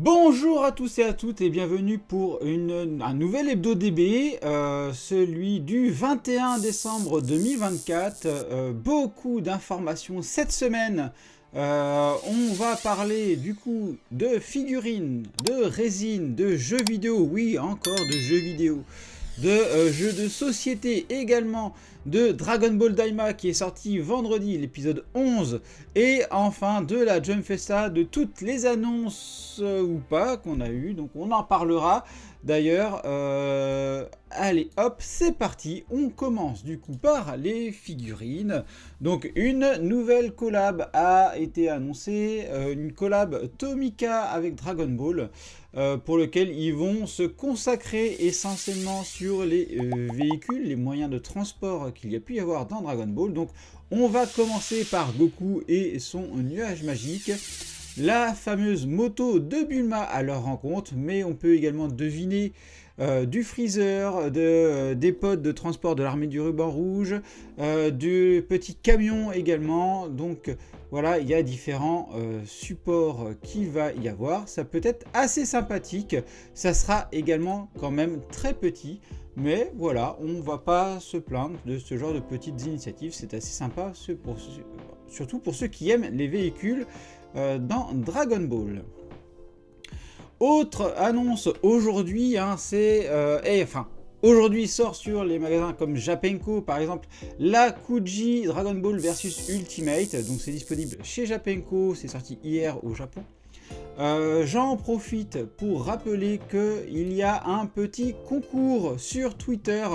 Bonjour à tous et à toutes et bienvenue pour un nouvel Hebdo DB, celui du 21 décembre 2024. Beaucoup d'informations cette semaine. On va parler du coup de figurines, de résine, de jeux vidéo, oui encore de jeux vidéo, de jeux de société également, de Dragon Ball Daima qui est sorti vendredi, l'épisode 11, et enfin de la Jump Festa, de toutes les annonces ou pas qu'on a eu, donc on en parlera d'ailleurs. Allez hop, c'est parti, on commence du coup par les figurines. Donc une nouvelle collab a été annoncée, une collab Tomika avec Dragon Ball, pour lequel ils vont se consacrer essentiellement sur les véhicules, les moyens de transport qu'il y a pu y avoir dans Dragon Ball. Donc on va commencer par Goku et son nuage magique, la fameuse moto de Bulma à leur rencontre, mais on peut également deviner du Freezer, des pods de transport de l'armée du ruban rouge, du petit camion également. Donc voilà, il y a différents supports qu'il va y avoir. Ça peut être assez sympathique. Ça sera également quand même très petit. Mais voilà, on ne va pas se plaindre de ce genre de petites initiatives. C'est assez sympa, surtout pour ceux qui aiment les véhicules dans Dragon Ball. Autre annonce aujourd'hui, aujourd'hui sort sur les magasins comme Japenko par exemple la Kuji Dragon Ball vs Ultimate, donc c'est disponible chez Japenko, c'est sorti hier au Japon. J'en profite pour rappeler qu'il y a un petit concours sur Twitter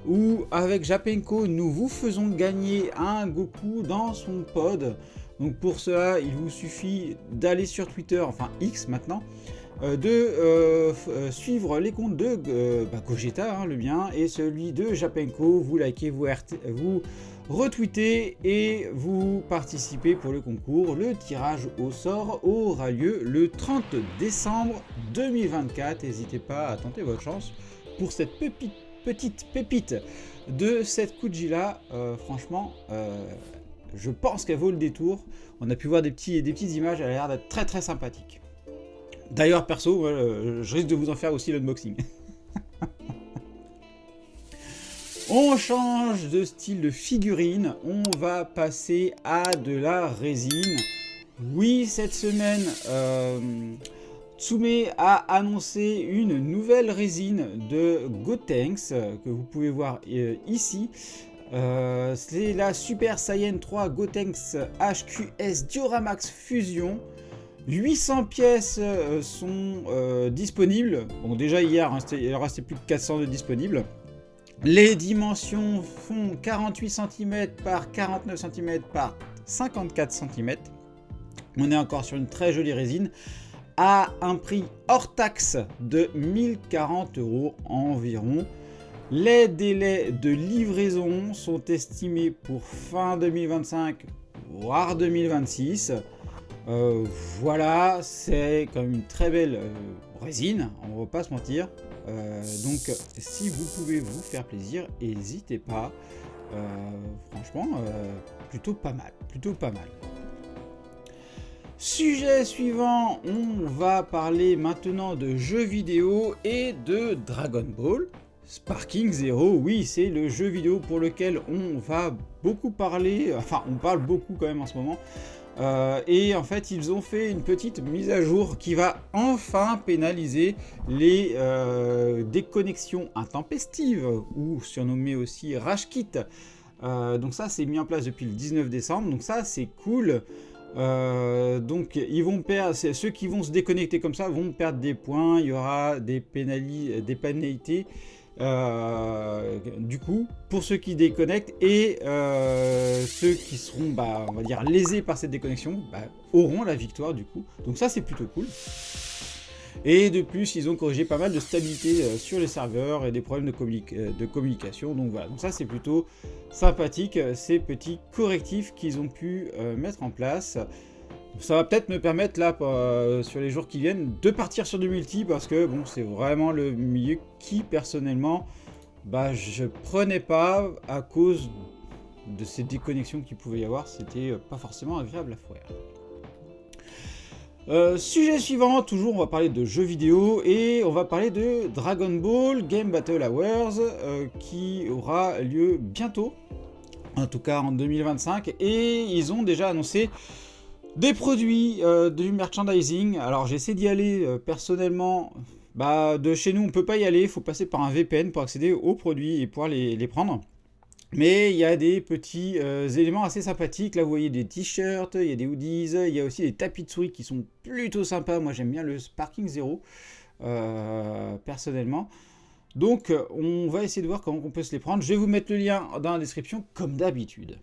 où avec Japenko nous vous faisons gagner un Goku dans son pod. Donc pour cela il vous suffit d'aller sur Twitter, enfin X maintenant, de suivre les comptes de Gogeta, le mien, et celui de Japenko. Vous likez, vous retweetez et vous participez pour le concours. Le tirage au sort aura lieu le 30 décembre 2024. N'hésitez pas à tenter votre chance pour cette petite pépite de cette Kuji là. Franchement, je pense qu'elle vaut le détour. On a pu voir des petites images, elle a l'air d'être très très sympathique. D'ailleurs, perso, je risque de vous en faire aussi l'unboxing. On change de style de figurine, on va passer à de la résine. Oui, cette semaine, Tsume a annoncé une nouvelle résine de Gotenks, que vous pouvez voir ici. C'est la Super Saiyan 3 Gotenks HQS Dioramax Fusion. 800 pièces sont disponibles. Bon, déjà hier, il restait plus de 400 de disponibles. Les dimensions font 48 cm par 49 cm par 54 cm. On est encore sur une très jolie résine à un prix hors taxe de 1040 € environ. Les délais de livraison sont estimés pour fin 2025 voire 2026. Voilà, c'est quand même une très belle résine, on va pas se mentir. Donc si vous pouvez vous faire plaisir, n'hésitez pas. Franchement, plutôt pas mal. Sujet suivant, on va parler maintenant de jeux vidéo et de Dragon Ball Sparking Zero. Oui, c'est le jeu vidéo pour lequel on va beaucoup parler, enfin on parle beaucoup quand même en ce moment. Et en fait ils ont fait une petite mise à jour qui va enfin pénaliser les déconnexions intempestives, ou surnommées aussi rage quit. Donc ça c'est mis en place depuis le 19 décembre, donc ça c'est cool. Donc ils vont perdre, ceux qui vont se déconnecter comme ça vont perdre des points, il y aura des pénalités. Du coup, pour ceux qui déconnectent, et ceux qui seront, on va dire, lésés par cette déconnexion, auront la victoire du coup. Donc ça c'est plutôt cool. Et de plus, ils ont corrigé pas mal de stabilité sur les serveurs et des problèmes de communication. Donc voilà, donc ça c'est plutôt sympathique, ces petits correctifs qu'ils ont pu mettre en place. Ça va peut-être me permettre là, sur les jours qui viennent, de partir sur du multi, parce que bon, c'est vraiment le milieu qui personnellement je prenais pas à cause de ces déconnexions qu'il pouvait y avoir. C'était pas forcément agréable à faire. Sujet suivant, toujours on va parler de jeux vidéo et on va parler de Dragon Ball Game Battle Hours qui aura lieu bientôt, en tout cas en 2025, et ils ont déjà annoncé des produits, du merchandising. Alors j'ai essayé d'y aller personnellement, de chez nous on peut pas y aller, il faut passer par un VPN pour accéder aux produits et pouvoir les prendre. Mais il y a des petits éléments assez sympathiques. Là, vous voyez des t-shirts, il y a des hoodies, il y a aussi des tapis de souris qui sont plutôt sympas. Moi, j'aime bien le Sparking Zero, personnellement. Donc, on va essayer de voir comment on peut se les prendre. Je vais vous mettre le lien dans la description, comme d'habitude.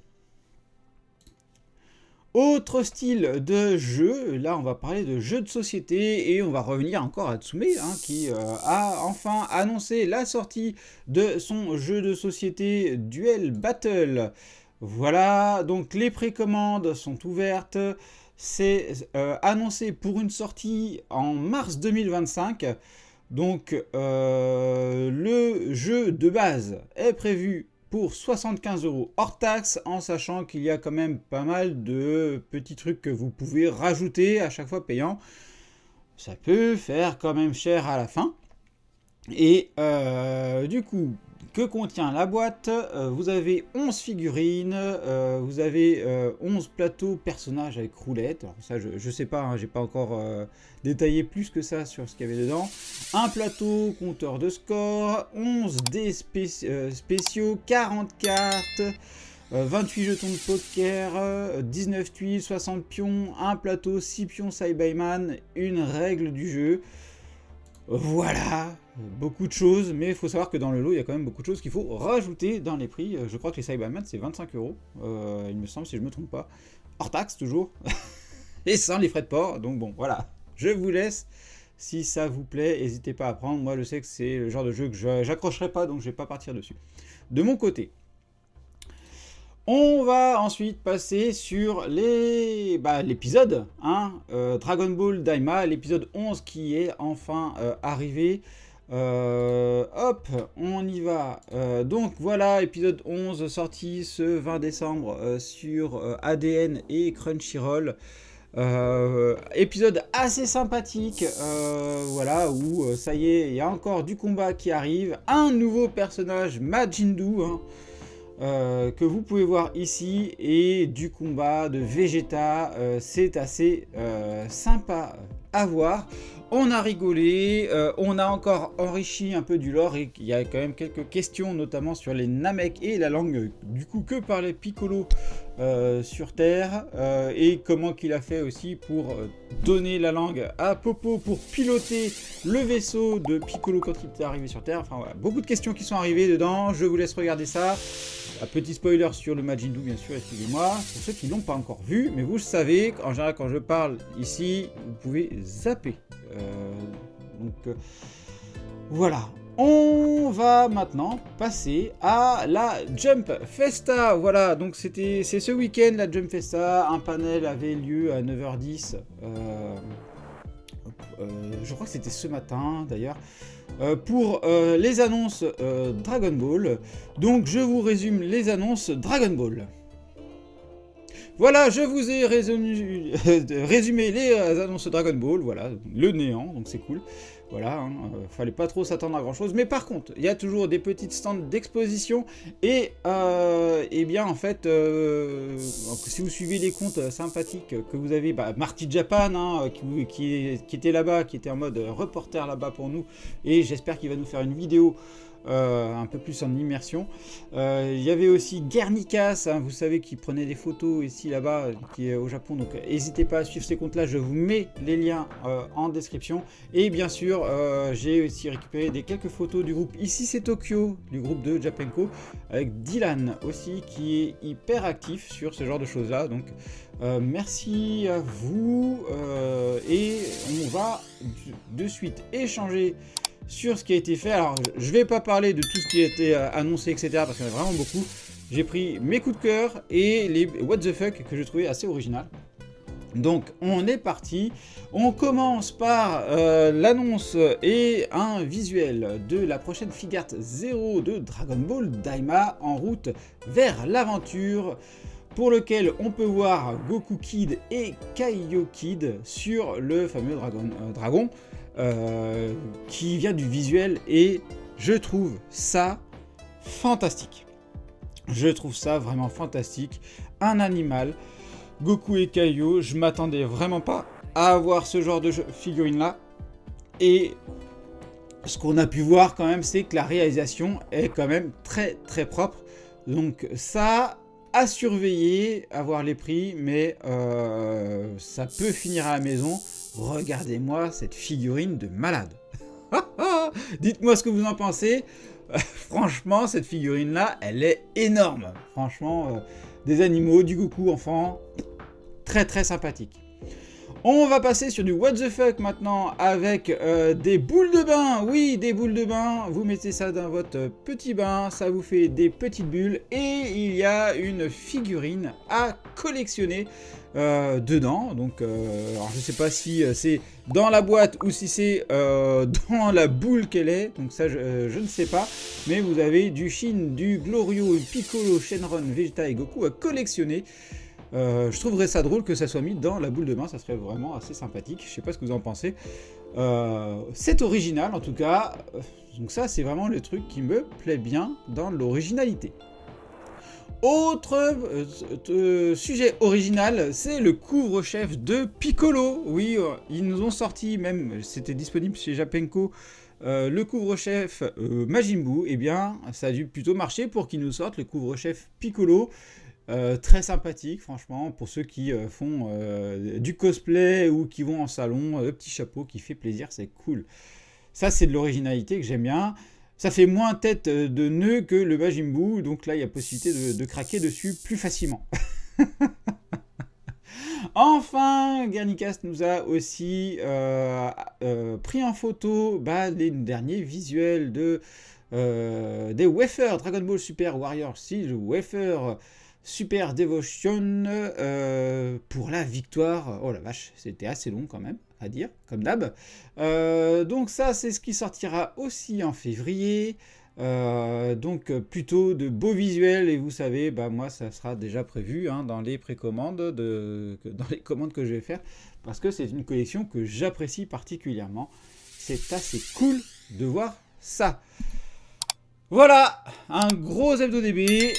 Autre style de jeu, là on va parler de jeux de société et on va revenir encore à Tsume qui a enfin annoncé la sortie de son jeu de société Duel Battle. Voilà, donc les précommandes sont ouvertes, c'est annoncé pour une sortie en mars 2025. Donc le jeu de base est prévu pour 75€ hors taxe, en sachant qu'il y a quand même pas mal de petits trucs que vous pouvez rajouter à chaque fois payant. Ça peut faire quand même cher à la fin. Et du coup, que contient la boîte? Vous avez 11 figurines, vous avez 11 plateaux personnages avec roulettes. Alors ça, je sais pas, j'ai pas encore détaillé plus que ça sur ce qu'il y avait dedans. Un plateau compteur de score, 11 dés spéciaux, 40 cartes, 28 jetons de poker, 19 tuiles, 60 pions, un plateau, 6 pions Cyberman, une règle du jeu. Voilà, beaucoup de choses, mais il faut savoir que dans le lot, il y a quand même beaucoup de choses qu'il faut rajouter dans les prix. Je crois que les Cyberman, c'est 25€, il me semble, si je ne me trompe pas. Hors taxe, toujours, et sans les frais de port. Donc bon, voilà, je vous laisse. Si ça vous plaît, n'hésitez pas à prendre. Moi, je sais que c'est le genre de jeu que j'accrocherai pas, donc je ne vais pas partir dessus. De mon côté, on va ensuite passer sur l'épisode, Dragon Ball Daima, l'épisode 11 qui est enfin arrivé. Hop, on y va. Donc voilà, épisode 11 sorti ce 20 décembre sur ADN et Crunchyroll. Épisode assez sympathique, voilà, où ça y est, il y a encore du combat qui arrive. Un nouveau personnage, Majindu, que vous pouvez voir ici, et du combat de Vegeta. C'est assez sympa à voir. On a rigolé, on a encore enrichi un peu du lore, et il y a quand même quelques questions, notamment sur les Namek et la langue, du coup, que parlait Piccolo sur Terre, et comment qu'il a fait aussi pour donner la langue à Popo pour piloter le vaisseau de Piccolo quand il était arrivé sur Terre. Enfin voilà, beaucoup de questions qui sont arrivées dedans, je vous laisse regarder ça. Un petit spoiler sur le Majin Buu, bien sûr, excusez-moi, pour ceux qui ne l'ont pas encore vu, mais vous le savez, en général, quand je parle ici, vous pouvez zapper. Voilà. On va maintenant passer à la Jump Festa. Voilà, donc c'est ce week-end la Jump Festa. Un panel avait lieu à 9h10. Je crois que c'était ce matin d'ailleurs. Pour les annonces Dragon Ball. Donc je vous résume les annonces Dragon Ball. Voilà, je vous ai résumé les annonces Dragon Ball, voilà, le néant, donc c'est cool. Voilà, fallait pas trop s'attendre à grand chose, mais par contre, il y a toujours des petites stands d'exposition, et bien en fait, si vous suivez les comptes sympathiques que vous avez, Marty Japan, qui était là-bas, qui était en mode reporter là-bas pour nous, et j'espère qu'il va nous faire une vidéo un peu plus en immersion. Il y avait aussi Guernicas, vous savez, qui prenait des photos ici là-bas, qui est au Japon, donc n'hésitez pas à suivre ces comptes là, je vous mets les liens en description. Et bien sûr j'ai aussi récupéré quelques photos du groupe Ici c'est Tokyo, du groupe de Japenko, avec Dylan aussi qui est hyper actif sur ce genre de choses là, donc merci à vous, et on va de suite échanger sur ce qui a été fait. Alors je vais pas parler de tout ce qui a été annoncé, etc., parce qu'il y en a vraiment beaucoup. J'ai pris mes coups de cœur et les what the fuck que je trouvais assez original. Donc on est parti. On commence par l'annonce et un visuel de la prochaine Figart 0 de Dragon Ball Daima, en route vers l'aventure. pour lequel on peut voir Goku Kid et Kaio Kid sur le fameux dragon qui vient du visuel, et je trouve ça fantastique. Je trouve ça vraiment fantastique. Un animal, Goku et Kaio, je m'attendais vraiment pas à avoir ce genre de figurine là, et ce qu'on a pu voir quand même, c'est que la réalisation est quand même très très propre, donc ça à surveiller, à voir les prix, mais ça peut finir à la maison. Regardez-moi cette figurine de malade. Dites-moi ce que vous en pensez. Franchement, cette figurine là, elle est énorme. Franchement, des animaux, du Goku enfant, très très sympathique. On va passer sur du what the fuck maintenant, avec des boules de bain. Oui, des boules de bain. Vous mettez ça dans votre petit bain, ça vous fait des petites bulles, et il y a une figurine à collectionner dedans. Donc, alors je sais pas si c'est dans la boîte ou si c'est dans la boule qu'elle est. Donc ça, je ne sais pas. Mais vous avez du Shin, du Glorio, Piccolo, Shenron, Vegeta et Goku à collectionner. Je trouverais ça drôle que ça soit mis dans la boule de bain, ça serait vraiment assez sympathique. Je sais pas ce que vous en pensez. C'est original en tout cas. Donc ça, c'est vraiment le truc qui me plaît bien dans l'originalité. Autre sujet original, c'est le couvre-chef de Piccolo. Oui, ils nous ont sorti, même c'était disponible chez Japenko, le couvre-chef Majin Buu. Eh bien, ça a dû plutôt marcher pour qu'ils nous sortent le couvre-chef Piccolo. Très sympathique, franchement, pour ceux qui font du cosplay ou qui vont en salon, le petit chapeau qui fait plaisir, c'est cool. Ça, c'est de l'originalité que j'aime bien. Ça fait moins tête de nœud que le Majin Buu, donc là, il y a possibilité de craquer dessus plus facilement. Enfin, Guernicast nous a aussi pris en photo les derniers visuels des wafers Dragon Ball Super Warrior Seal Wafer Super Devotion pour la victoire. Oh la vache, c'était assez long quand même à dire, comme d'hab. Donc ça, c'est ce qui sortira aussi en février. Donc plutôt de beaux visuels, et vous savez, moi ça sera déjà prévu dans les précommandes, dans les commandes que je vais faire, parce que c'est une collection que j'apprécie particulièrement. C'est assez cool de voir ça. Voilà, un gros FDB.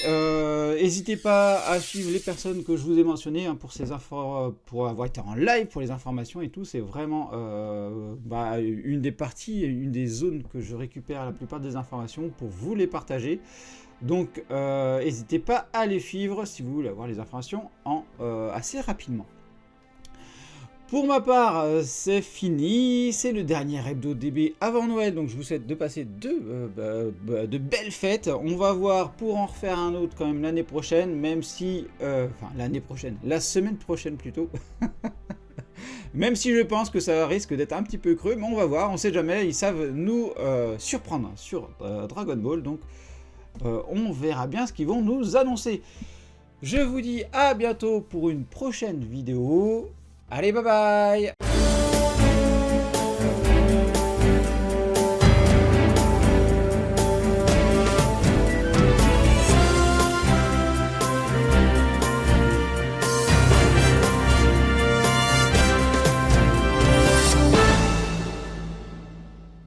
N'hésitez pas à suivre les personnes que je vous ai mentionnées pour ces infos, pour avoir été en live, pour les informations et tout. C'est vraiment une des parties, une des zones que je récupère la plupart des informations pour vous les partager. Donc n'hésitez pas à les suivre si vous voulez avoir les informations assez rapidement. Pour ma part, c'est fini, c'est le dernier hebdo DB avant Noël, donc je vous souhaite de passer de belles fêtes. On va voir pour en refaire un autre quand même l'année prochaine, même si... la semaine prochaine plutôt. Même si je pense que ça risque d'être un petit peu creux, mais on va voir, on sait jamais, ils savent nous surprendre sur Dragon Ball, donc on verra bien ce qu'ils vont nous annoncer. Je vous dis à bientôt pour une prochaine vidéo. Allez, bye bye!